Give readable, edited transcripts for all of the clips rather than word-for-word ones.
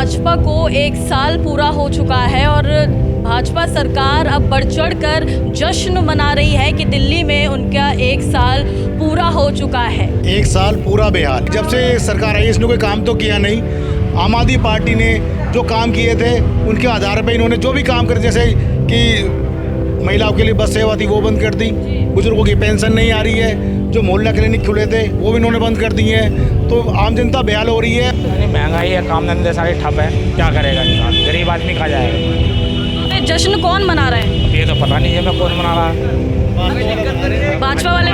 भाजपा को एक साल पूरा हो चुका है और भाजपा सरकार अब बढ़ चढ़ कर जश्न मना रही है कि दिल्ली में उनका एक साल पूरा हो चुका है। एक साल पूरा बेहाल। जब से सरकार आई इसने कोई काम तो किया नहीं। आम आदमी पार्टी ने जो काम किए थे उनके आधार पर इन्होंने जो भी काम करे, जैसे कि महिलाओं के लिए बस सेवा थी वो बंद कर दी, बुजुर्गों की पेंशन नहीं आ रही है, जो मोहल्ला क्लिनिक खुले थे वो भी इन्होंने बंद कर दिए हैं। तो आम जनता बेहाल हो रही है। महंगाई है, काम धंधे सारे ठप है, क्या करेगा इंसान, गरीब आदमी खा जाएगा। तो जश्न कौन मना रहा है? ये तो पता नहीं है मैं कौन मना रहा है। भाजपा वाले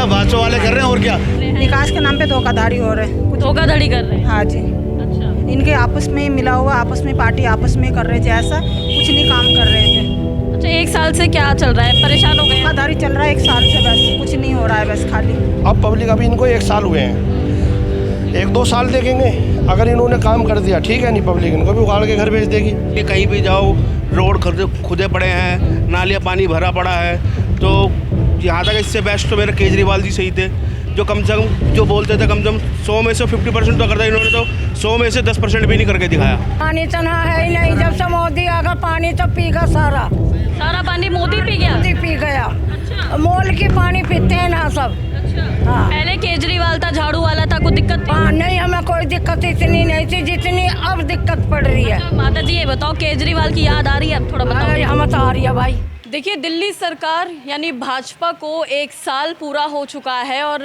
भाजपा वाले कर रहे हैं और क्या। विकास के नाम पे धोखाधड़ी हो रहे हैं। धोखाधड़ी कर रहे हैं। हाँ जी, अच्छा, इनके आपस में मिला हुआ, आपस में पार्टी आपस में कर रहे थे, ऐसा कुछ नहीं काम कर रहे थे। अच्छा, एक साल से क्या चल रहा है? परेशान हो गए? धोखाधड़ी चल रहा है एक साल से, बस कुछ नहीं हो रहा है, बस खाली। अब पब्लिक अभी इनको एक साल हुए हैं, एक दो साल देखेंगे, अगर इन्होंने काम कर दिया ठीक है, नहीं पब्लिक इनको भी उखाड़ के घर भेज देगी। कहीं भी जाओ रोड खुदे पड़े हैं, नालियाँ पानी भरा पड़ा है। तो यहाँ तक इससे बेस्ट तो मेरे केजरीवाल जी सही थे, जो कम से कम जो बोलते थे कम से कम 100 में से 50% तो करता। इन्होंने तो 100 में से 10% भी नहीं करके दिखाया। पानी तो ना है ही नहीं, जब से मोदी आ गया पानी तो पीगा सारा पानी मोदी पी गया। मोदी पी गया। अच्छा। मोल की पानी पीते हैं ना सब। अच्छा। हाँ। पहले केजरीवाल था, झाड़ू वाला था, कोई दिक्कत थी? हाँ, नहीं हमें कोई दिक्कत इतनी नहीं थी जितनी अब दिक्कत पड़ रही है। माता जी ये बताओ, केजरीवाल की याद आ रही है? अब थोड़ा बताओ। हमें तो आ रही है भाई। देखिए, दिल्ली सरकार यानी भाजपा को एक साल पूरा हो चुका है और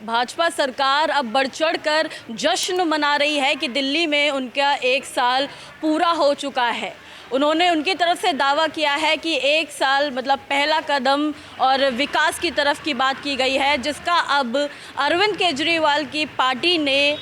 भाजपा सरकार अब बढ़ चढ़ कर जश्न मना रही है कि दिल्ली में उनका एक साल पूरा हो चुका है। उन्होंने उनकी तरफ से दावा किया है कि एक साल मतलब पहला कदम और विकास की तरफ की बात की गई है, जिसका अब अरविंद केजरीवाल की पार्टी ने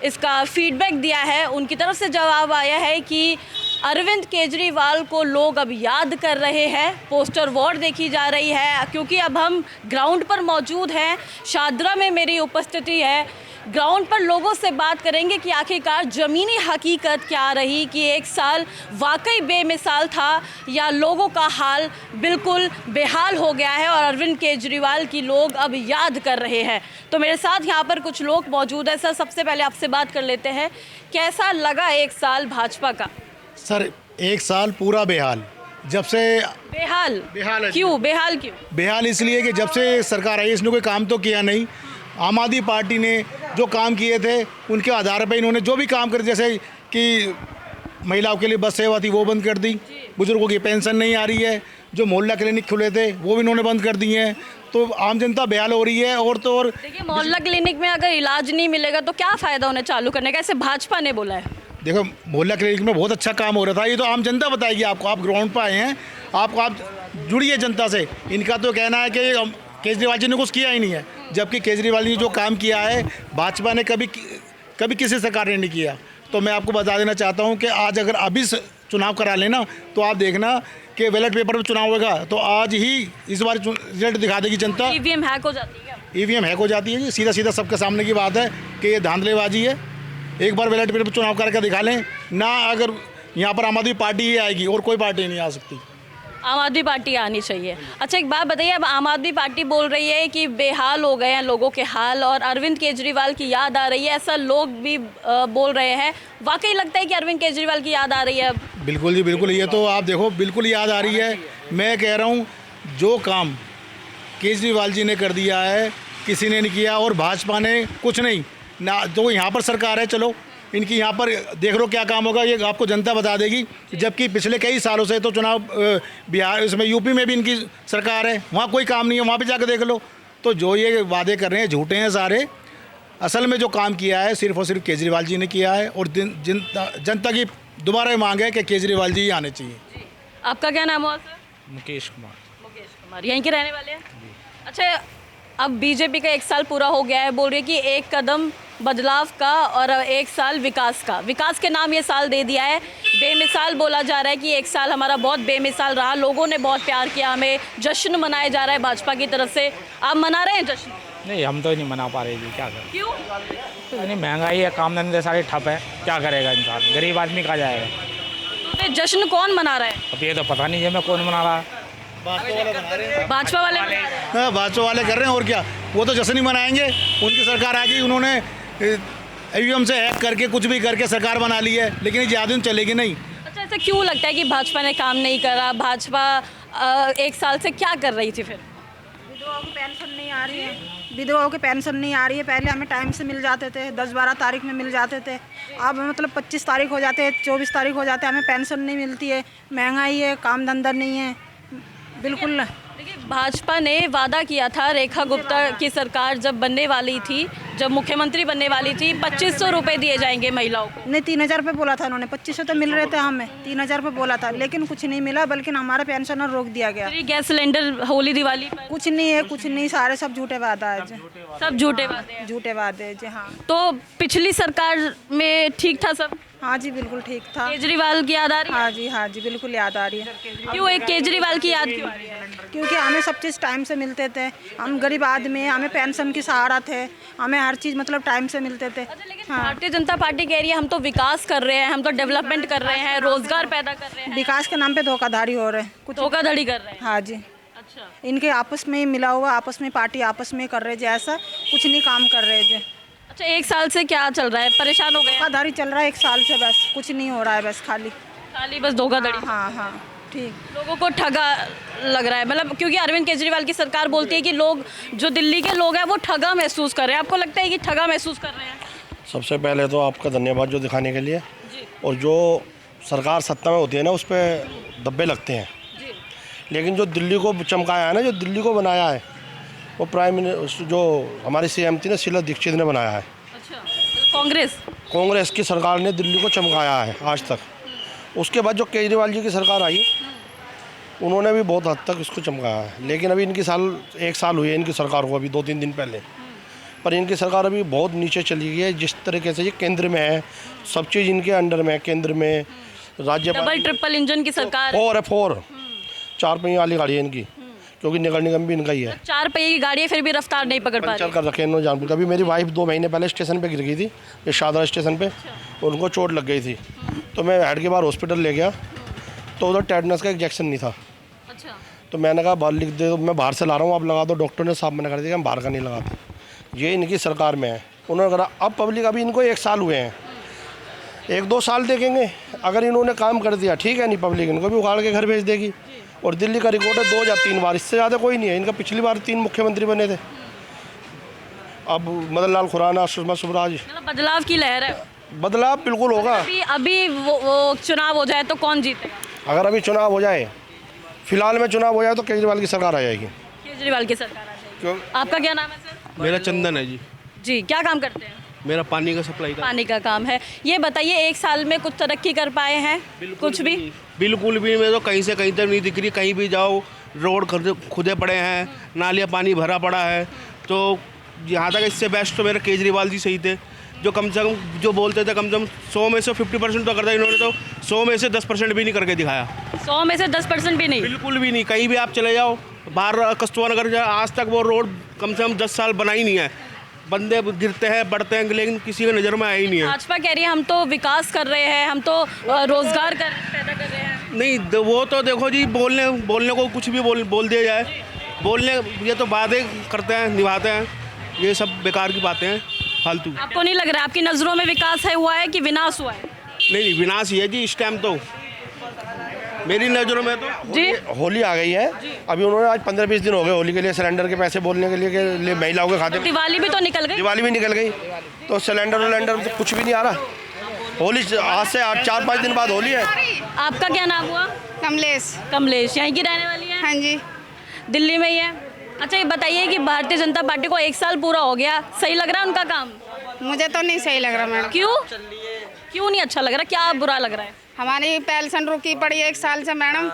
इसका फीडबैक दिया है। उनकी तरफ से जवाब आया है कि अरविंद केजरीवाल को लोग अब याद कर रहे हैं, पोस्टर वॉर देखी जा रही है, क्योंकि अब हम ग्राउंड पर मौजूद हैं। शादरा में मेरी उपस्थिति है। ग्राउंड पर लोगों से बात करेंगे कि आखिरकार ज़मीनी हकीकत क्या रही, कि एक साल वाकई बेमिसाल था या लोगों का हाल बिल्कुल बेहाल हो गया है और अरविंद केजरीवाल की लोग अब याद कर रहे हैं। तो मेरे साथ यहाँ पर कुछ लोग मौजूद हैं। सर, सबसे पहले आपसे बात कर लेते हैं, कैसा लगा एक साल भाजपा का? सर, एक साल पूरा बेहाल। जब से बेहाल है। क्यों बेहाल? क्यों बेहाल? इसलिए कि जब से सरकार आई इसने कोई काम तो किया नहीं। आम आदमी पार्टी ने जो काम किए थे उनके आधार पर इन्होंने जो भी काम करे, जैसे कि महिलाओं के लिए बस सेवा थी वो बंद कर दी, बुजुर्गों की पेंशन नहीं आ रही है, जो मोहल्ला क्लिनिक खुले थे वो भी इन्होंने बंद कर दिए हैं। तो आम जनता बेहाल हो रही है। और तो और देखिए, मोहल्ला क्लिनिक में अगर इलाज नहीं मिलेगा तो क्या फ़ायदा उन्हें चालू करने का? ऐसे भाजपा ने बोला है। देखो, मोहल्ला क्लिनिक में बहुत अच्छा काम हो रहा था, ये तो आम जनता बताएगी आपको। आप ग्राउंड पर आए हैं, आप जुड़िए जनता से। इनका तो कहना है कि केजरीवाल जी ने कुछ किया ही नहीं है, जबकि केजरीवाल जी ने जो काम किया है भाजपा ने कभी किसी सरकार ने नहीं किया। तो मैं आपको बता देना चाहता हूं कि आज अगर अभी चुनाव करा लेना तो आप देखना कि बैलेट पेपर में चुनाव होगा तो आज ही इस बार रिजल्ट दिखा देगी जनता। ईवीएम हैक हो जाती है। ईवीएम हैक हो जाती है जी, सीधा सबके सामने की बात है कि ये धांधलेबाजी है। एक बार बैलेट पेपर पर चुनाव करके दिखा लें ना, अगर यहाँ पर आम आदमी पार्टी ही आएगी और कोई पार्टी नहीं आ सकती। आम आदमी पार्टी आनी चाहिए। अच्छा, एक बात बताइए, अब आम आदमी पार्टी बोल रही है कि बेहाल हो गए हैं लोगों के हाल और अरविंद केजरीवाल की याद आ रही है, ऐसा लोग भी बोल रहे हैं। वाकई लगता है कि अरविंद केजरीवाल की याद आ रही है अब? बिल्कुल जी, बिल्कुल। ये तो आप देखो, बिल्कुल याद आ रही है। मैं कह रहा हूँ, जो काम केजरीवाल जी ने कर दिया है किसी ने नहीं किया, और भाजपा ने कुछ नहीं ना। तो यहाँ पर सरकार है, चलो इनकी यहाँ पर देख लो क्या काम होगा, ये आपको जनता बता देगी। जबकि पिछले कई सालों से तो चुनाव बिहार, इसमें यूपी में भी इनकी सरकार है, वहाँ कोई काम नहीं है, वहाँ पे जाकर देख लो। तो जो ये वादे कर रहे हैं झूठे हैं सारे। असल में जो काम किया है सिर्फ और सिर्फ केजरीवाल जी ने किया है, और जनता की दोबारा मांग है कि केजरीवाल जी ही आने चाहिए। आपका क्या नाम हुआ सर? मुकेश कुमार। मुकेश कुमार, यहीं के रहने वाले हैं? अच्छा, अब बीजेपी का एक साल पूरा हो गया है, बोल रही है कि एक कदम बदलाव का और एक साल विकास का। विकास के नाम ये साल दे दिया है। बेमिसाल बोला जा रहा है कि एक साल हमारा बहुत बेमिसाल रहा, लोगों ने बहुत प्यार किया, हमें जश्न मनाया जा रहा है भाजपा की तरफ से। आप मना रहे हैं जश्न? नहीं, हम तो नहीं मना पा रहे जी, क्या करें। क्यों? नहीं, महंगाई है, काम धंधे सारे ठप है, क्या करेगा इंसान, गरीब आदमी खा जाएगा। तो फिर जश्न कौन मना रहा है? अब ये तो पता नहीं है मैं कौन मना रहा है। भाजपा वाले? भाजपा वाले कर रहे हैं और क्या। वो तो जश्न ही मनाएंगे, उनकी सरकार आ गई, उन्होंने ईवीएम से हैक करके कुछ भी करके सरकार बना ली है, लेकिन ये ज़्यादा दिन चलेगी नहीं। अच्छा, ऐसा क्यों लगता है कि भाजपा ने काम नहीं करा? भाजपा 1 साल से क्या कर रही थी फिर? विधवाओं की पेंशन नहीं आ रही है, विधवाओं की पेंशन नहीं आ रही है। पहले हमें टाइम से मिल जाते थे, 10-12 तारीख में मिल जाते थे। अब मतलब 25 तारीख हो जाते हैं, 24 तारीख हो जाते हैं, हमें पेंशन नहीं मिलती है। महंगाई है, काम धंधा नहीं है, बिल्कुल। देखिए, भाजपा ने वादा किया था, रेखा गुप्ता की सरकार जब बनने वाली थी, जब मुख्यमंत्री बनने वाली थी, 2500 रुपये दिए जाएंगे महिलाओं को। नहीं, 3000 रुपये बोला था उन्होंने, 2500 तो मिल रहे थे हमें, 3000 रुपये बोला था, लेकिन कुछ नहीं मिला, बल्कि हमारा पेंशन रोक दिया गया। Free gas cylinder Holi Diwali पर कुछ नहीं है, कुछ नहीं, सारे सब झूठे वादा है जी। सब झूठे वादे हैं। झूठे वादे जी, हाँ। तो पिछली सरकार में ठीक था सब? हाँ जी, बिल्कुल ठीक था। केजरीवाल की याद आ रही है? हाँ जी, हाँ जी, बिल्कुल याद आ रही है। क्यों एक केजरीवाल की याद क्यों आ रही है? क्योंकि हमें सब चीज़ टाइम से मिलते थे, हम गरीब आदमी, हमें पेंशन की सहारा थे, हमें हर चीज़ मतलब टाइम से मिलते थे। लेकिन भारतीय जनता पार्टी कह रही है हम तो विकास कर रहे हैं, हम तो डेवलपमेंट कर रहे हैं, रोजगार पैदा कर रहे हैं। विकास के नाम पे धोखाधड़ी हो रहे हैं कुछ। धोखाधड़ी कर रहे हैं? हाँ जी, अच्छा। इनके आपस में ही मिला हुआ, आपस में पार्टी आपस में कर रहे जी, ऐसा कुछ नहीं काम कर रहे जी। अच्छा, 1 साल से क्या चल रहा है? परेशान हो गए? धोखाधड़ी चल रहा है 1 साल से, बस कुछ नहीं हो रहा है, बस खाली बस धोखाधड़ी। हाँ हाँ, ठीक। लोगों को ठगा लग रहा है, मतलब क्योंकि अरविंद केजरीवाल की सरकार बोलती है कि लोग, जो दिल्ली के लोग हैं, वो ठगा महसूस कर रहे हैं। आपको लगता है कि ठगा महसूस कर रहे हैं? सबसे पहले तो आपका धन्यवाद जो दिखाने के लिए। और जो सरकार सत्ता में होती है ना, उस पर दब्बे लगते हैं, लेकिन जो दिल्ली को चमकाया है ना, जो दिल्ली को बनाया है, वो प्राइम मिनिस्टर जो हमारी सीएम थी ना, शीला दीक्षित ने बनाया है। अच्छा, कांग्रेस की सरकार ने दिल्ली को चमकाया है आज तक। उसके बाद जो केजरीवाल जी की सरकार आई, उन्होंने भी बहुत हद तक इसको चमकाया है, लेकिन अभी इनकी 1 साल हुई है इनकी सरकार को, अभी 2-3 दिन पहले। पर इनकी सरकार अभी बहुत नीचे चली गई है। जिस तरीके से ये केंद्र में है, सब चीज़ इनके अंडर में है, केंद्र में राज्य डबल ट्रिपल इंजन की सरकार। 4 4 पहिए वाली गाड़ी है इनकी, क्योंकि नगर निगम भी इनका ही है। 4 पहिए की गाड़ी है, फिर भी रफ्तार नहीं पकड़ पा रही। चल कर रखे इन्होंने जानबूझ के। अभी मेरी वाइफ 2 महीने पहले स्टेशन पे गिर गई थी, ये शादरा स्टेशन पे, और उनको चोट लग गई थी। तो मैं हेड के बाहर हॉस्पिटल ले गया, तो उधर टेटनस का इंजेक्शन नहीं था। अच्छा। तो मैंने कहा बाहर लिख दे, तो मैं बाहर से ला रहा हूँ, आप लगा दो। डॉक्टर ने साफ मना कर दिया कि हम बाहर का नहीं लगाते। ये इनकी सरकार में है, उन्होंने करा। अब पब्लिक, अभी इनको 1 साल हुए हैं, 1-2 साल देखेंगे, अगर इन्होंने काम कर दिया ठीक है, नहीं पब्लिक इनको भी उखाड़ के घर भेज देगी। और दिल्ली का रिकॉर्ड है 2 या 3 बार, इससे ज़्यादा कोई नहीं है। इनका पिछली बार 3 मुख्यमंत्री बने थे। अब मदन लाल खुराना, सुषमा स्वराज, मतलब बदलाव की लहर है। बदलाव बिल्कुल होगा। अभी वो चुनाव हो जाए तो कौन जीतेगा? अगर अभी चुनाव हो जाए, फिलहाल में चुनाव हो जाए, तो केजरीवाल की सरकार आ जाएगी। केजरीवाल की सरकार आ जाएगी। क्यों? आपका क्या नाम है सर? मेरा चंदन है जी। जी, क्या काम करते हैं? मेरा पानी का सप्लाई का। पानी का काम है। ये बताइए, 1 साल में कुछ तरक्की कर पाए हैं? कुछ भी? बिल्कुल भी। मैं तो कहीं से कहीं तक नहीं दिख रही। कहीं भी जाओ, रोड खुदे पड़े हैं, नालियाँ पानी भरा पड़ा है। तो यहाँ तक इससे बेस्ट तो मेरे केजरीवाल जी सही थे, जो कम से कम जो बोलते थे, कम से कम 100 में से 50% तो करता। इन्होंने तो 100 में से 10% भी नहीं करके दिखाया। 100 में से 10% भी नहीं? बिल्कुल भी नहीं। कहीं भी आप चले जाओ, बाहर कस्तूरबा नगर जाओ, आज तक वो रोड कम से कम 10 साल बना ही नहीं है। बंदे गिरते हैं, बढ़ते हैं, लेकिन किसी के नज़र में आया ही नहीं है। भाजपा कह रही है हम तो विकास कर रहे हैं, हम तो रोजगार पैदा कर रहे हैं। नहीं, वो तो देखो जी, बोलने को कुछ भी बोल दिया जाए। बोलने, ये तो वादे करते हैं, निभाते हैं, ये सब बेकार की बातें हैं, फालतू। आपको नहीं लग रहा, आपकी नज़रों में विकास है हुआ है कि विनाश हुआ है? नहीं, विनाश ही है जी इस टाइम तो, मेरी नज़रों में तो। जी, होली आ गई है, अभी उन्होंने आज 15-20 दिन हो गए होली के लिए सिलेंडर के पैसे बोलने के लिए महिलाओं के खाते में। दिवाली भी तो निकल गई। दिवाली भी निकल गई, तो सिलेंडर तो कुछ भी नहीं आ रहा। होली आज से 4-5 दिन बाद होली है। आपका क्या नाम हुआ? कमलेश यहीं की रहने वाली है? हाँ जी। दिल्ली में ही है? अच्छा, ये बताइए कि भारतीय जनता पार्टी को 1 साल पूरा हो गया, सही लग रहा है उनका काम? मुझे तो नहीं सही लग रहा मैडम। क्यों नहीं अच्छा लग रहा? क्या बुरा लग रहा है? हमारी पेंशन रुकी पड़ी है 1 साल से मैडम,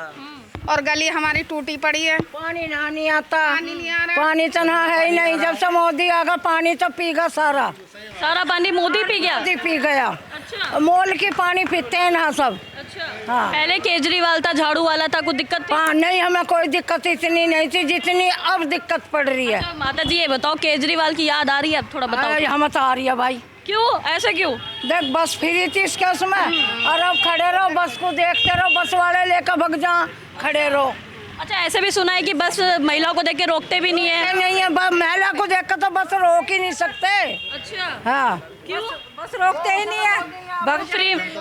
और गली हमारी टूटी पड़ी है। पानी ना नहीं आता, पानी नहीं आ रहा। पानी तो ना है ही नहीं। जब से मोदी आ गया, पानी तो पीगा सारा पानी मोदी पी गया? मोदी पी गया। अच्छा। मोल की पानी पीते हैं ना सब। अच्छा। हाँ। पहले केजरीवाल था, झाड़ू वाला था, कुछ दिक्कत थी? नहीं, हमें कोई दिक्कत इतनी नहीं थी जितनी अब दिक्कत पड़ रही है। अच्छा, माता जी ये बताओ, केजरीवाल की याद आ रही है? अब थोड़ा बताओ। हमें तो आ रही है भाई। क्यों, ऐसा क्यों? देख, बस फ्री थी इसके उसमें, और अब खड़े रहो, बस को देखते रहो, बस वाले लेकर भग जा, खड़े रहो। अच्छा, ऐसे भी सुना है कि बस महिलाओं को देख के रोकते भी नहीं है? नहीं है, महिला को देख कर तो बस रोक ही नहीं सकते। अच्छा। हाँ, क्यों? बस रोकते ही नहीं है,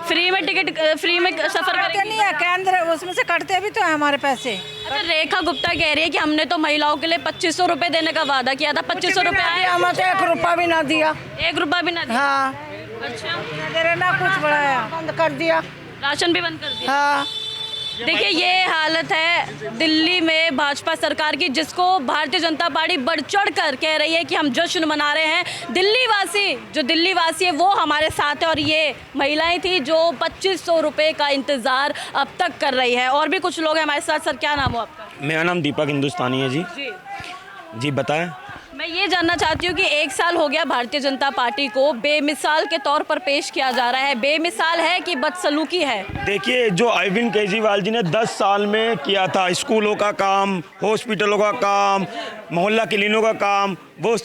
फ्री में टिकट फ्री में सफर करते करेंगे। नहीं है, केंद्र उसमें से कटते भी तो है हमारे पैसे। अच्छा, रेखा गुप्ता कह रही है कि हमने तो महिलाओं के लिए 2500 रुपए देने का वादा किया था, 2500 रुपए आए? हमें तो 1 रुपया भी ना दिया। 1 रुपया भी ना दिया? हाँ, अच्छा, दे रहे ना कुछ बढ़ाया, बंद कर दिया। राशन भी बंद कर दिया। हाँ, देखिए ये हालत है दिल्ली में भाजपा सरकार की, जिसको भारतीय जनता पार्टी बढ़ चढ़ कर कह रही है कि हम जश्न मना रहे हैं। दिल्ली वासी है वो हमारे साथ है, और ये महिलाएं थी जो 2500 रुपए का इंतजार अब तक कर रही है। और भी कुछ लोग हैं हमारे साथ। सर, क्या नाम हो आपका? मेरा नाम दीपक हिंदुस्तानी है जी। जी बताएं। मैं ये जानना चाहती हूँ कि 1 साल हो गया भारतीय जनता पार्टी को बेमिसाल के तौर पर पेश किया जा रहा है। बेमिसाल है कि बदसलूकी है? देखिए, जो अरविंद केजरीवाल जी ने 10 साल में किया था, स्कूलों का काम, हॉस्पिटलों का काम, मोहल्ला क्लिनिकों का काम, वो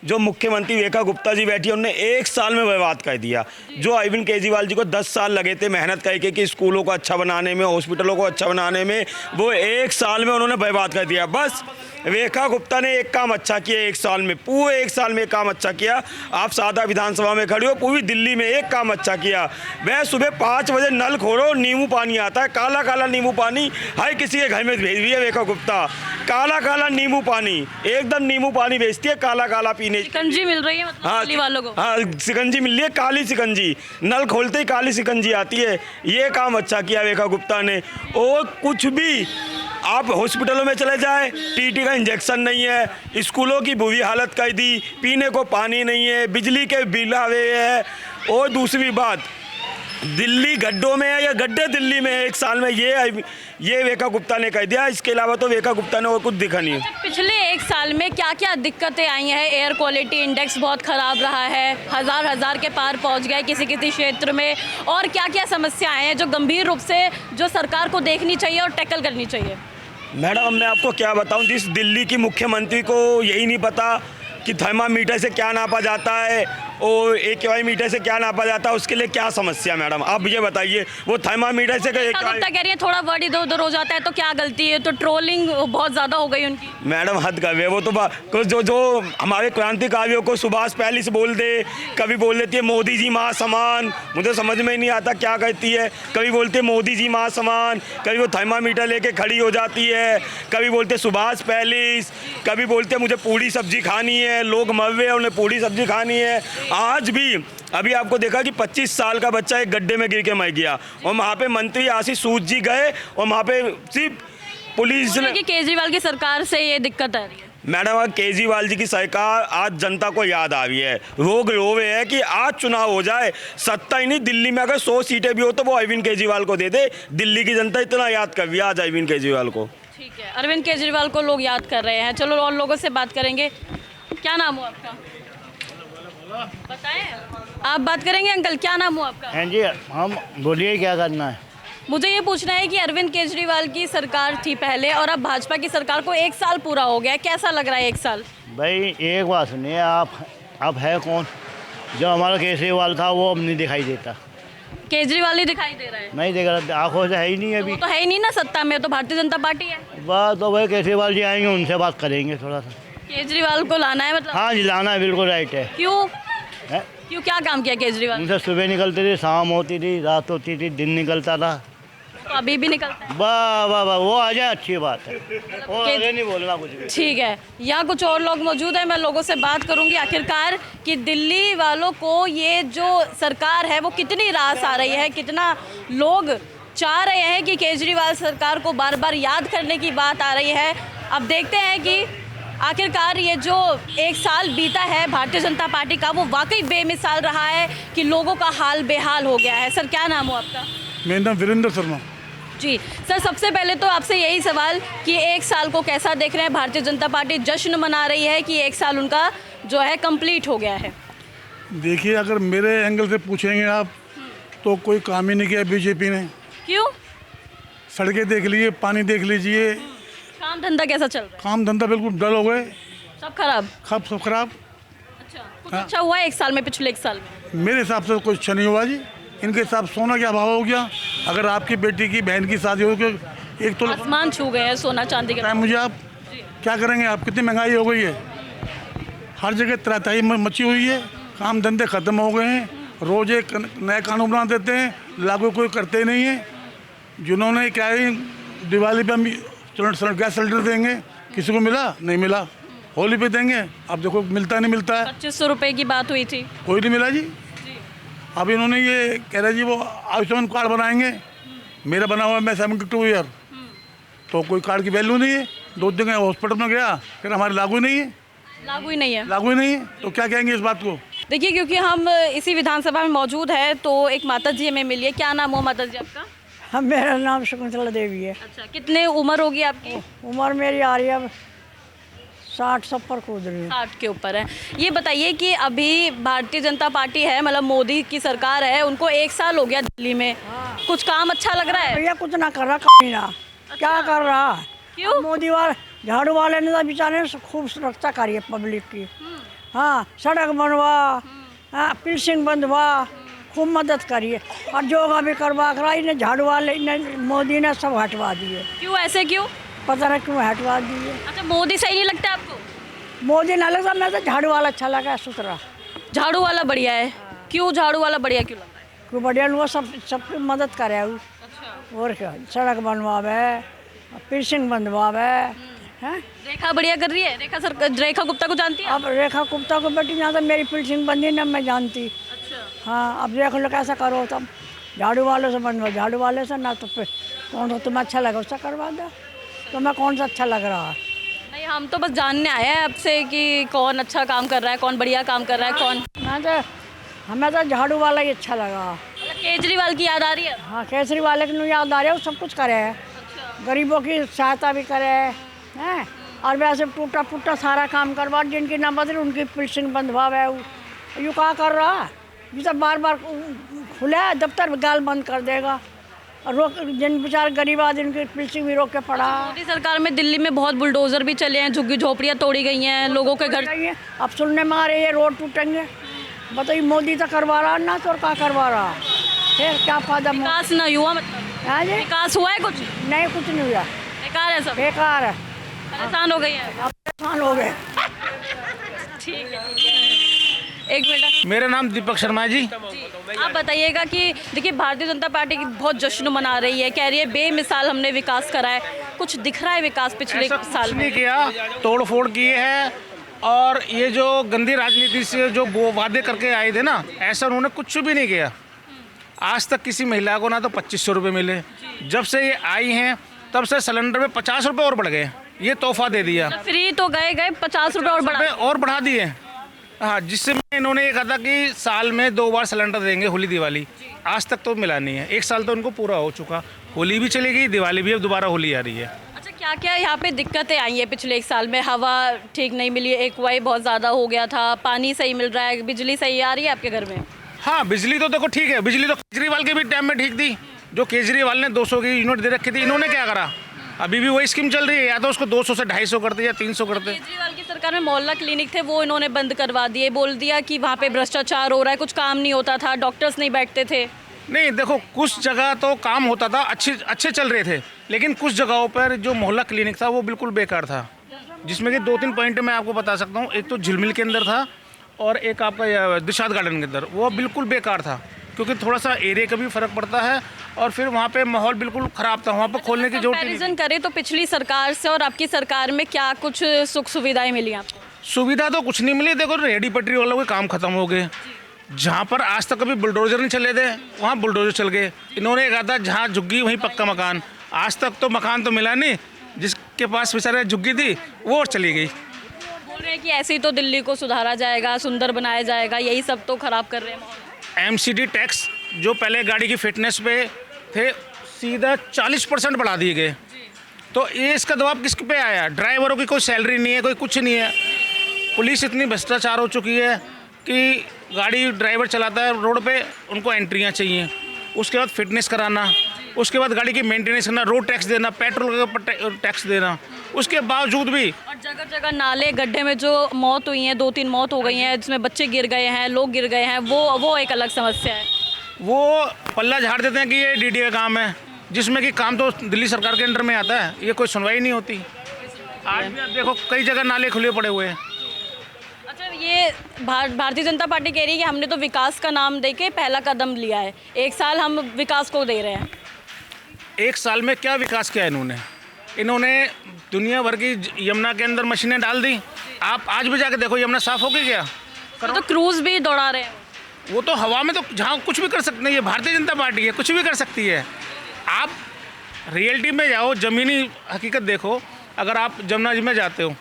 जो मुख्यमंत्री रेखा गुप्ता जी बैठी है उन्होंने 1 साल में बर्बाद कर दिया। जो अरविंद केजरीवाल जी को 10 साल लगे थे मेहनत करके कि स्कूलों को अच्छा बनाने में, हॉस्पिटलों को अच्छा बनाने में, वो 1 साल में उन्होंने बर्बाद कर दिया। बस रेखा गुप्ता ने एक काम अच्छा किया 1 साल में, पूरे 1 साल में काम अच्छा किया। आप सादा विधानसभा में खड़े हो, पूरी दिल्ली में एक काम अच्छा किया। वह सुबह 5 बजे नल खोलो, नींबू पानी आता है, काला काला नींबू पानी हर किसी के घर में भेज रही है रेखा गुप्ता। काला काला नींबू पानी, एकदम नींबू पानी बेचती है, काला काला पीने। शिकंजी मिल रही है मतलब दिल्ली वालों को? हाँ, शिकंजी मिल रही है, काली शिकंजी, नल खोलते ही काली शिकंजी आती है। ये काम अच्छा किया रेखा गुप्ता ने। और कुछ भी आप हॉस्पिटलों में चले जाए, टीटी का इंजेक्शन नहीं है, स्कूलों की बुरी हालत कर दी, पीने को पानी नहीं है, बिजली के बिल आ रहे हैं। और दूसरी बात, दिल्ली गड्ढों में है या गड्ढे दिल्ली में है 1 साल में, ये रेखा गुप्ता ने कह दिया। इसके अलावा तो रेखा गुप्ता ने और कुछ दिखा नहीं है। पिछले 1 साल में क्या क्या दिक्कतें आई हैं? एयर क्वालिटी इंडेक्स बहुत ख़राब रहा है, हजार के पार पहुंच गए किसी क्षेत्र में। और क्या क्या समस्याएं हैं जो गंभीर रूप से जो सरकार को देखनी चाहिए और टैकल करनी चाहिए? मैडम, मैं आपको क्या बताऊं, जिस दिल्ली की मुख्यमंत्री को यही नहीं पता कि थर्मामीटर से क्या नापा जाता है और AQI मीटर से क्या नापा जाता है, उसके लिए क्या समस्या? मैडम आप ये बताइए, वो थर्मामीटर से गुप्ता कह रही है थोड़ा वर्ड इधर उधर हो जाता है तो क्या गलती है? तो ट्रोलिंग बहुत ज़्यादा हो गई उनकी। मैडम हद कर रहे, वो तो जो हमारे क्रांतिकारियों को सुभाष पहले से बोल दे, कभी बोल देती है मोदी जी माँ समान, मुझे समझ में नहीं आता क्या कहती है। कभी बोलते हैं मोदी जी माँ समान, कभी वो थर्मामीटर लेके खड़ी हो जाती है, कभी बोलते सुभाष पैलेस, कभी बोलते मुझे पूड़ी सब्जी खानी है, लोग मर रहे हैं उन्हें पूड़ी सब्जी खानी है। आज भी अभी आपको देखा कि 25 साल का बच्चा एक गड्ढे में गिर के मर गया, और वहाँ पे मंत्री आशीष सूद जी गए और वहाँ पे सिर्फ पुलिस ने। केजरीवाल की सरकार से ये दिक्कत आ रही है। मैडम, केजरीवाल जी की सरकार आज जनता को याद आ रही है, रोग रोवे है कि आज चुनाव हो जाए, सत्ता ही नहीं, दिल्ली में अगर 100 सीटें भी हो तो वो अरविंद केजरीवाल को दे दे। दिल्ली की जनता इतना याद कर रही है आज अरविंद केजरीवाल को। ठीक है, अरविंद केजरीवाल को लोग याद कर रहे हैं। चलो और लोगों से बात करेंगे। क्या नाम हो आपका? बताएं। आप बात करेंगे अंकल, क्या नाम हो आपका? हाँ जी, हम बोलिए क्या करना है? मुझे ये पूछना है कि अरविंद केजरीवाल की सरकार थी पहले और अब भाजपा की सरकार को 1 साल पूरा हो गया, कैसा लग रहा है 1 साल? भाई एक बात सुनिए, आप है कौन? जो हमारा केजरीवाल था वो अब नहीं दिखाई देता। केजरीवाल ही दिखाई दे रहा है? नहीं दिख रहा, आंखों से है ही नहीं अभी। तो है ही नहीं ना सत्ता में, तो भारतीय जनता पार्टी है। बात तो भाई केजरीवाल जी आएंगे, उनसे बात करेंगे थोड़ा सा। केजरीवाल को लाना है मतलब? हाँ जी, लाना है, बिल्कुल राइट है। क्यों? है? क्यों, क्या काम किया केजरीवाल? उनसे सुबह निकलते थे, शाम होती थी, रात होती थी, दिन निकलता था। तो अभी भी निकलता है? वाह वाह वाह, वो आ जाए अच्छी बात है, और आगे नहीं बोलना कुछ भी। ठीक है, यहाँ कुछ और लोग मौजूद हैं, मैं लोगों से बात करूंगी आखिरकार कि दिल्ली वालों को ये जो सरकार है वो कितनी रास आ रही है, कितना लोग चाह रहे हैं कि केजरीवाल सरकार को बार बार याद करने की बात आ रही है। अब देखते हैं कि आखिरकार ये जो 1 साल बीता है भारतीय जनता पार्टी का, वो वाकई बेमिसाल रहा है कि लोगों का हाल बेहाल हो गया है। सर, क्या नाम हो आपका? मेरा नाम वीरेंद्र शर्मा। जी सर, सबसे पहले तो आपसे यही सवाल कि 1 साल को कैसा देख रहे हैं? भारतीय जनता पार्टी जश्न मना रही है कि 1 साल उनका जो है कंप्लीट हो गया है। देखिए, अगर मेरे एंगल से पूछेंगे आप तो कोई काम ही नहीं किया बीजेपी ने। क्यों? सड़कें देख लीजिए, पानी देख लीजिए, काम धंधा कैसा चल रहा है? काम धंधा बिल्कुल डल हो गए, सब खराब। सब खराब। अच्छा, कुछ अच्छा हुआ है 1 साल में, पिछले 1 साल में? मेरे हिसाब से कुछ अच्छा नहीं हुआ जी। इनके हिसाब सोना क्या भाव हो गया? अगर आपकी बेटी की बहन की शादी हो गई, एक तो आसमान छू गए हैं सोना चांदी के। मुझे आप क्या करेंगे? आप कितनी महंगाई हो गई है, हर जगह त्राताई मची हुई है, काम धंधे ख़त्म हो गए हैं, रोज़ एक नए कानून बना देते हैं, लागू कोई करते नहीं है। जिन्होंने क्या है दिवाली पे हम गैस सिलेंडर देंगे, किसी को मिला नहीं मिला, होली पे देंगे, अब देखो मिलता नहीं मिलता है। 2500 रुपए की बात हुई थी। कोई नहीं मिला जी। अब इन्होंने ये कह रहे जी वो आयुष्मान कार्ड बनाएंगे, मेरा बना हुआ है, मैं 72 ईयर, तो कोई कार्ड की वैल्यू नहीं है। 2 दिन हॉस्पिटल में गया, फिर हमारे लागू नहीं है, लागू ही नहीं है। लागू ही नहीं है, तो क्या कहेंगे इस बात को। देखिए, क्योंकि हम इसी विधानसभा में मौजूद है, तो एक माता जी हमें मिली है। क्या नाम हो माता जी आपका? हम मेरा नाम शकुंतला देवी है। अच्छा, कितने उम्र होगी आपकी? उम्र मेरी आ रही है अब 60 पर कूद रही है। 60 के ऊपर है। ये बताइए कि अभी भारतीय जनता पार्टी है, मतलब मोदी की सरकार है, उनको 1 साल हो गया दिल्ली में, कुछ काम अच्छा लग रहा है? भैया कुछ ना कर रहा, कहीं ना क्या कर रहा। क्यों? मोदी वाले झाड़ू वाले ने तो बेचारे ने खूब सुरक्षा करी है पब्लिक की। हाँ, सड़क बनवा, हाँ, पिल्सिंग बनवा, खूब मदद करी है। और योगा भी करवा करा, इन्हें झाड़ू वाले ने मोदी ने सब हटवा दिए। क्यों, ऐसे क्यों? पता नहीं क्यों हटवा दिए। अच्छा, मोदी सही नहीं लगता आपको? मोदी ना लगता, मैं तो झाड़ू वाला अच्छा लगा, सुथरा। झाड़ू वाला बढ़िया है। क्यों झाड़ू वाला बढ़िया क्यों लगता है? क्यों बढ़िया वो सबकी मदद करे वो। और क्या, सड़क बनवावे, पिल्सिंग बनवावे हैं। रेखा बढ़िया कर रही है? रेखा गुप्ता को जानती है? अब रेखा गुप्ता को बेटी यहाँ तो मेरी पिल्सिंग बंदी न मैं जानती। अच्छा। हाँ, अब देख लो कैसा करो तब, झाड़ू वालों से बनवा, झाड़ू वाले से ना, तो फिर कौन सा तुम्हें अच्छा लगा उससे करवा दो। तुम्हें कौन सा अच्छा लग रहा है? नहीं, हम तो बस जानने आए हैं आपसे कि कौन अच्छा काम कर रहा है, कौन बढ़िया काम कर रहा है, कौन। ना तो हमें तो झाड़ू वाला ही अच्छा लगा। मतलब केजरीवाल की याद आ रही है? हाँ, केजरीवाल की याद आ रही है, वो सब कुछ करे है। गरीबों की सहायता भी करे हैं, और वैसे टूटा फूटा सारा काम करवा, जिनकी ना बदली उनकी पिल्सिंग बंधवावे। यू क्या कर रहा है, ये सब बार बार खुला दफ्तर गाल बंद कर देगा, और रोक जिन बेचारे गरीब आदमी उनकी पिल्सिंग भी रोक के पड़ा। मोदी सरकार में दिल्ली में बहुत बुलडोजर भी चले हैं, झुग्गी झोपड़ियाँ तोड़ी गई हैं, लोगों के घर। अब सुनने में आ रही है रोड टूटेंगे। बताइए, मोदी तो करवा रहा ना, तो और क्या करवा रहा, फिर क्या फायदा। विकास ना हुआ, मतलब हाँ जी, विकास हुआ है कुछ? नहीं, कुछ नहीं हुआ, बेकार है सब, बेकार है, परेशान हो गई है। अब परेशान हो गए। ठीक है, एक मिनट। मेरा नाम दीपक शर्मा है जी। आप बताइएगा कि देखिए, भारतीय जनता पार्टी की बहुत जश्न मना रही है, कह रही है बेमिसाल हमने विकास करा है। कुछ दिख रहा है विकास पिछले साल में? नहीं किया, तोड़ फोड़ किए हैं, और ये जो गंदी राजनीति से जो वो वादे करके आए थे ना, ऐसा उन्होंने कुछ भी नहीं किया। आज तक किसी महिला को ना तो 2500 रुपये मिले। जब से ये आई हैं तब से सिलेंडर में 50 रुपये और बढ़ गए, ये तोहफा दे दिया। फ्री तो गए 50 रुपये और बढ़ा दिए। हाँ, जिससे इन्होंने ये कहा था कि साल में 2 बार सिलेंडर देंगे, होली दिवाली। आज तक तो मिला नहीं है। 1 साल तो उनको पूरा हो चुका, होली भी चली गई, दिवाली भी, अब दोबारा होली आ रही है। अच्छा, क्या क्या यहाँ पे दिक्कतें आई हैं पिछले 1 साल में? हवा ठीक नहीं मिली, एक्वाई बहुत ज़्यादा हो गया था, पानी सही मिल रहा है, बिजली सही आ रही है आपके घर में? हाँ, बिजली तो देखो ठीक है, बिजली तो केजरीवाल के भी टाइम में ठीक थी। जो केजरीवाल ने 200 की यूनिट दे रखी थी, इन्होंने क्या करा? अभी भी वही स्कीम चल रही है, या तो उसको 200 से 250 करते या 300 करते। केजरीवाल की सरकार में मोहल्ला क्लिनिक थे, वो इन्होंने बंद करवा दिए, बोल दिया कि वहाँ पे भ्रष्टाचार हो रहा है, कुछ काम नहीं होता था, डॉक्टर्स नहीं बैठते थे। नहीं, देखो कुछ जगह तो काम होता था, अच्छे चल रहे थे, लेकिन कुछ जगहों पर जो मोहल्ला क्लिनिक था वो बिल्कुल बेकार था, जिसमें कि 2-3 पॉइंट मैं आपको बता सकता हूँ। एक तो झिलमिल के अंदर था, और एक आपका दिशाद गार्डन के अंदर, वो बिल्कुल बेकार था, क्योंकि थोड़ा सा एरिया का भी फ़र्क पड़ता है, और फिर वहाँ पे माहौल बिल्कुल ख़राब था, वहाँ पे खोलने की जरूरत नहीं। कंपैरिजन करें तो पिछली सरकार से और आपकी सरकार में क्या कुछ सुख सुविधाएं मिली आपको? सुविधा तो कुछ नहीं मिली। देखो, रेहड़ी पटरी वालों के काम खत्म हो गए। जहाँ पर आज तक कभी बुलडोजर नहीं चले थे, वहाँ बुलडोजर चल गए। इन्होंने कहा था जहाँ झुग्गी वहीं पक्का मकान। आज तक तो मकान तो मिला नहीं, जिसके पास बेचारे झुग्गी थी वो और चली गई। बोल रहे हैं कि ऐसे ही तो दिल्ली को सुधारा जाएगा, सुंदर बनाया जाएगा, यही सब तो खराब कर रहे हैं। MCD टैक्स जो पहले गाड़ी की फिटनेस पे थे, सीधा 40% बढ़ा दिए गए। तो ये इसका दबाव किस पे आया? ड्राइवरों की कोई सैलरी नहीं है, कोई कुछ नहीं है। पुलिस इतनी भ्रष्टाचार हो चुकी है कि गाड़ी ड्राइवर चलाता है रोड पे, उनको एंट्रियाँ चाहिए, उसके बाद फिटनेस कराना, उसके बाद गाड़ी की मेंटेनेंस करना, रोड टैक्स देना, पेट्रोल के ऊपर टैक्स देना, उसके बावजूद भी। और जगह जगह नाले गड्ढे में जो मौत हुई हैं, 2-3 मौत हो गई हैं, जिसमें बच्चे गिर गए हैं, लोग गिर गए हैं, वो एक अलग समस्या है। वो पल्ला झाड़ देते हैं कि ये DD का काम है, जिसमें कि काम तो दिल्ली सरकार के अंडर में आता है, ये कोई सुनवाई नहीं होती। आज भी आप देखो कई जगह नाले खुले पड़े हुए हैं। अच्छा, ये ये भारतीय जनता पार्टी कह रही है कि हमने तो विकास का नाम देके पहला कदम लिया है, 1 साल हम विकास को दे रहे हैं। 1 साल में क्या विकास किया इन्होंने दुनिया भर की यमुना के अंदर मशीनें डाल दी। आप आज भी जाके देखो यमुना साफ हो गई क्या? तो क्रूज भी दौड़ा रहे हैं। वो तो हवा में, तो जहाँ कुछ भी कर सकते हैं, ये भारतीय जनता पार्टी है, कुछ भी कर सकती है। आप रियलिटी में जाओ, ज़मीनी हकीकत देखो। अगर आप जमुना जी में जाते हो,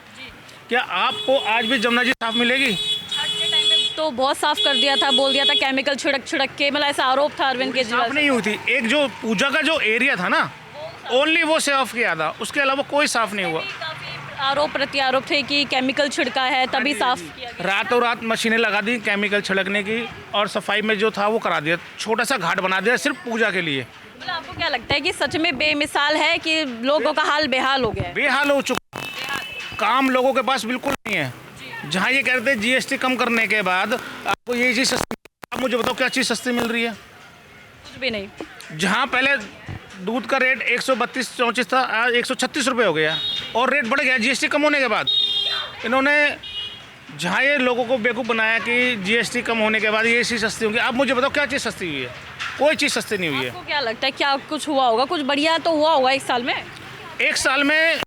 क्या आपको आज भी जमुना जी साफ मिलेगी? तो बहुत साफ कर दिया था, बोल दिया था केमिकल छिड़क के, मतलब ऐसा आरोप था अरविंद केजरीवाल। साफ नहीं हुई थी। एक जो पूजा का जो एरिया था ना, ओनली वो साफ किया था, उसके अलावा कोई साफ नहीं हुआ। आरोप प्रत्यारोप थे कि केमिकल छिड़का है तभी साफ किया गया। रातों रात मशीनें लगा दी केमिकल छिड़कने की, और सफाई में जो था वो करा दिया। छोटा सा घाट बना दिया सिर्फ पूजा के लिए। मतलब आपको क्या लगता है कि सच में बेमिसाल है कि लोगों का हाल बेहाल हो गया है? बेहाल हो चुका, काम लोगों के पास बिल्कुल नहीं है। जहाँ ये कहते हैं जीएसटी कम करने के बाद आपको ये चीज़ सस्ती, आप मुझे बताओ क्या चीज़ सस्ती मिल रही है? कुछ भी नहीं। जहाँ पहले दूध का रेट 132-134 था, आज 136 रुपये हो गया, और रेट बढ़ गया जीएसटी कम होने के बाद। इन्होंने जहाँ ये लोगों को बेवकूफ़ बनाया कि जीएसटी कम होने के बाद ये चीज़ सस्ती होगी। आप मुझे बताओ क्या चीज़ सस्ती हुई है? कोई चीज़ सस्ती नहीं हुई है। आपको क्या लगता है क्या कुछ हुआ होगा? कुछ बढ़िया तो हुआ होगा 1 साल में? 1 साल में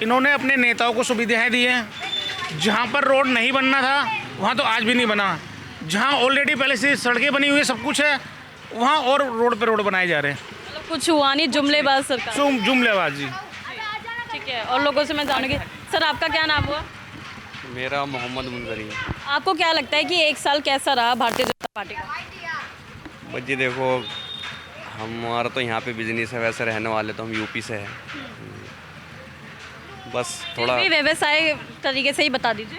इन्होंने अपने नेताओं को सुविधाएं दी हैं। जहाँ पर रोड नहीं बनना था वहाँ तो आज भी नहीं बना। जहाँ ऑलरेडी पहले से सड़कें बनी हुई है, सब कुछ है, वहाँ और रोड पे रोड बनाए जा रहे हैं। मतलब कुछ हुआ नहीं, जुमलेबाज सरकार। जुमलेबाजी। ठीक है, और लोगों से मैं जानूंगी। सर आपका क्या नाम हुआ? मेरा मोहम्मद मुनजरी है। आपको क्या लगता है कि 1 साल कैसा रहा भारतीय जनता पार्टी का? बस जी देखो, हमारा तो यहाँ पे बिजनेस है, वैसे रहने वाले तो हम यूपी से हैं। बस थोड़ा व्यवसाय तरीके से ही बता दीजिए।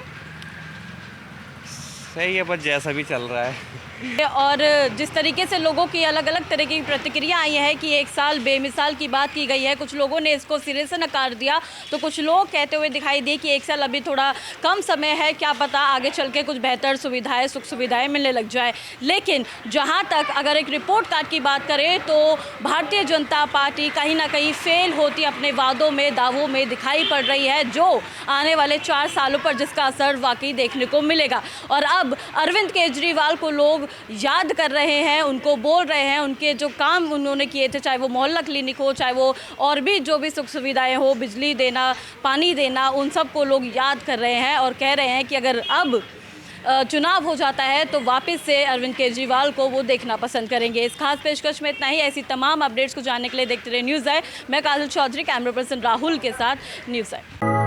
सही है, बस जैसा भी चल रहा है। और जिस तरीके से लोगों की अलग अलग तरह की प्रतिक्रिया आई है कि 1 साल बेमिसाल की बात की गई है, कुछ लोगों ने इसको सिरे से नकार दिया, तो कुछ लोग कहते हुए दिखाई दिए कि 1 साल अभी थोड़ा कम समय है, क्या पता आगे चल के कुछ बेहतर सुविधाएं, सुख सुविधाएं मिलने लग जाए। लेकिन जहां तक अगर एक रिपोर्ट कार्ड की बात करें तो भारतीय जनता पार्टी कहीं ना कहीं फेल होती अपने वादों में, दावों में दिखाई पड़ रही है, जो आने वाले 4 सालों पर जिसका असर वाकई देखने को मिलेगा। और अब अरविंद केजरीवाल को लोग याद कर रहे हैं, उनको बोल रहे हैं, उनके जो काम उन्होंने किए थे, चाहे वो मोहल्ला क्लिनिक हो, चाहे वो और भी जो भी सुख सुविधाएं हो, बिजली देना, पानी देना, उन सब को लोग याद कर रहे हैं और कह रहे हैं कि अगर अब चुनाव हो जाता है तो वापस से अरविंद केजरीवाल को वो देखना पसंद करेंगे। इस खास पेशकश में इतना ही। ऐसी तमाम अपडेट्स को जानने के लिए देखते रहे न्यूज़ है। मैं काजल चौधरी, कैमरा पर्सन राहुल के साथ, न्यूज़ है।